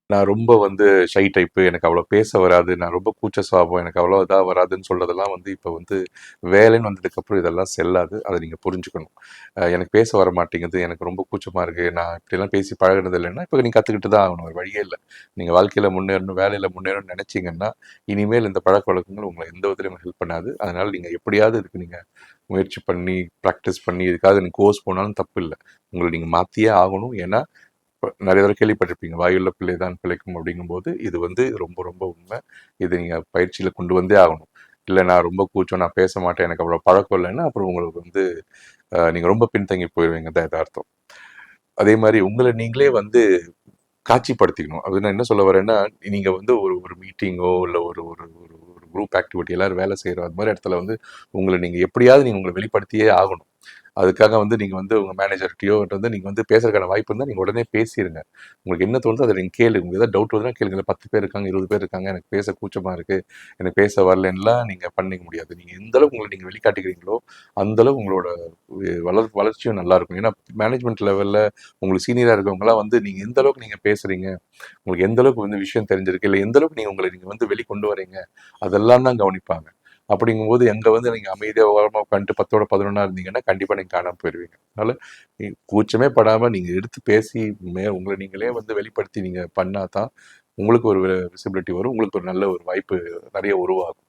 நான் ரொம்ப shy type. எனக்கு அவ்வளோ பேச வராது. நான் ரொம்ப கூச்ச சுபாவம். எனக்கு அவ்வளோ இதா வராதுன்னு சொல்றதெல்லாம் இப்ப வேலைன்னு வந்ததுக்கப்புறம் இதெல்லாம் செல்லாது. அத நீங்க புரிஞ்சுக்கணும். எனக்கு பேச வர மாட்டேங்குது. எனக்கு ரொம்ப கூச்சமா இருக்கு. நான் இப்படிலாம் பேசி பழகுனது இல்லைன்னா, இப்ப நீங்க கத்துக்கிட்டு தான் ஆகணும். வேற வழியே இல்ல. நீங்க வாழ்க்கையில முன்னேறணும், வேலையில முன்னேறணும்னு நெனைச்சீங்கன்னா, இனிமேல் இந்த பழக்கவழக்கங்கள் உங்கள எந்த விதத்திலயும் ஹெல்ப் பண்ணாது. அதனால நீங்க எப்படியாவது இதுக்கு நீங்க முயற்சி பண்ணி, பிராக்டிஸ் பண்ணி, இதுக்காக நீங்க கோர்ஸ் போனாலும் தப்பு இல்ல. உங்கள நீங்க மாத்தியே ஆகணும். ஏன்னா நிறைய தடவை கேள்விப்பட்டிருப்பீங்க. வாயுள்ள பிள்ளை தான் பிழைக்கும் அப்படிங்கும்போது இது ரொம்ப ரொம்ப உண்மை. இது நீங்க பயிற்சியில கொண்டு வந்தே ஆகணும். இல்ல நான் ரொம்ப கூச்சம், நான் பேச மாட்டேன், எனக்கு அவ்வளவு பழக்கம் இல்லைன்னா அப்புறம் உங்களுக்கு நீங்க ரொம்ப பின்தங்கி போயிருவீங்க தான் எதார்த்தம். அதே மாதிரி உங்களை நீங்களே காட்சிப்படுத்திக்கணும். அது நான் என்ன சொல்ல வரேன்னா, நீங்க ஒரு ஒரு மீட்டிங்கோ இல்ல ஒரு ஒரு ஒரு ஒரு குரூப் ஆக்டிவிட்டி எல்லாரும் வேலை செய்யறோம் அது மாதிரி இடத்துல உங்களை நீங்க எப்படியாவது நீங்க உங்களை வெளிப்படுத்தியே ஆகணும். அதுக்காக நீங்க உங்க மேனேஜர்கிட்டயோ நீங்க பேசுறதுக்கான வாய்ப்பு இருந்தா நீங்க உடனே பேசிருங்க. உங்களுக்கு என்ன தோணுதோ அதை நீங்க கேளுங்க. உங்களுக்கு ஏதாவது டவுட் வருதுன்னா கேளுங்க. 10 பேர் இருக்காங்க, 20 பேர் இருக்காங்க, எனக்கு பேச கூச்சமா இருக்கு, எனக்கு பேச வரலன்னுலாம் நீங்க பண்ணிக்க முடியாது. நீங்க எந்த அளவுக்கு உங்களை நீங்க வெளிக்காட்டிக்கிறீங்களோ அந்த அளவுக்கு உங்களோட வளர்ச்சியும் நல்லா இருக்கும். ஏன்னா மேனேஜ்மெண்ட் லெவல்ல உங்களுக்கு சீனியரா இருக்கவங்கலாம் நீங்க எந்த அளவுக்கு நீங்க பேசுறீங்க, உங்களுக்கு எந்த அளவுக்கு விஷயம் தெரிஞ்சிருக்கு, இல்ல எந்த அளவுக்கு நீங்க உங்களை நீங்க வெளிக்கொண்டு வரீங்க, அதெல்லாம் தான் கவனிப்பாங்க. அப்படிங்கும்போது எங்க நீங்க அமைதியா ஓரமா உட்காந்துட்டு 10ஓட 11 இருந்தீங்கன்னா கண்டிப்பா நீங்க காணாம போயிருவீங்க. அதனால கூச்சமே படாம நீங்க எடுத்து பேசி உங்களை நீங்களே வெளிப்படுத்தி நீங்க பண்ணாதான் உங்களுக்கு ஒரு விசிபிலிட்டி வரும். உங்களுக்கு ஒரு நல்ல ஒரு வாய்ப்பு நிறைய உருவாகும்.